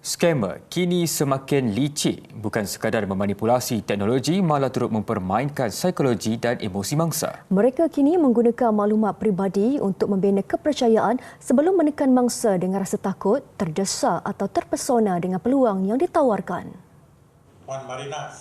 Skamer kini semakin licik, bukan sekadar memanipulasi teknologi malah turut mempermainkan psikologi dan emosi mangsa. Mereka kini menggunakan maklumat peribadi untuk membina kepercayaan sebelum menekan mangsa dengan rasa takut, terdesak atau terpesona dengan peluang yang ditawarkan.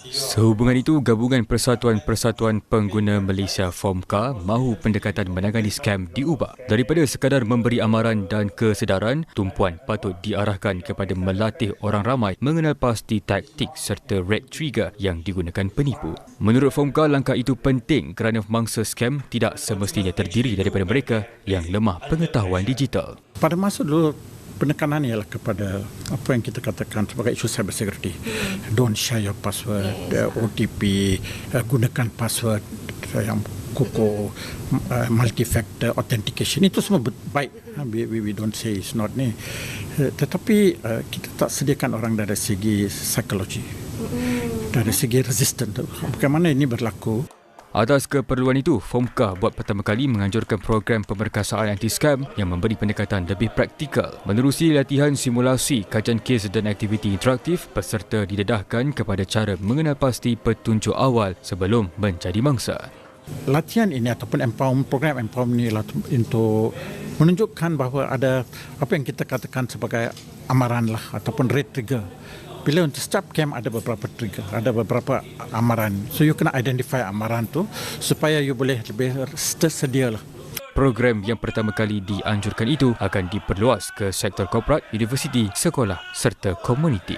Sehubungan itu, Gabungan Persatuan-Persatuan Pengguna Malaysia FOMCA mahu pendekatan menangani skam diubah. Daripada sekadar memberi amaran dan kesedaran, tumpuan patut diarahkan kepada melatih orang ramai mengenal pasti taktik serta red trigger yang digunakan penipu. Menurut FOMCA, langkah itu penting kerana mangsa skam tidak semestinya terdiri daripada mereka yang lemah pengetahuan digital. Pada masa dulu, penekanan ialah kepada apa yang kita katakan sebagai isu cyber security. Don't share your password, OTP, gunakan password yang kukuh, multi-factor authentication. Itu semua baik. We don't say it's not ni. Tetapi kita tak sediakan orang dari segi psikologi, dari segi resistant. Bagaimana ini berlaku? Atas keperluan itu, FOMCA buat pertama kali menganjurkan program pemerkasaan anti-skam yang memberi pendekatan lebih praktikal. Menerusi latihan simulasi, kajian kes dan aktiviti interaktif, peserta didedahkan kepada cara mengenal pasti petunjuk awal sebelum menjadi mangsa. Latihan ini ataupun program empowerment ini untuk menunjukkan bahawa ada apa yang kita katakan sebagai amaran lah ataupun red trigger. Bila untuk setiap camp ada beberapa trigger, ada beberapa amaran. So you kena identify amaran tu supaya you boleh lebih tersedia lah. Program yang pertama kali dianjurkan itu akan diperluas ke sektor korporat, universiti, sekolah serta komuniti.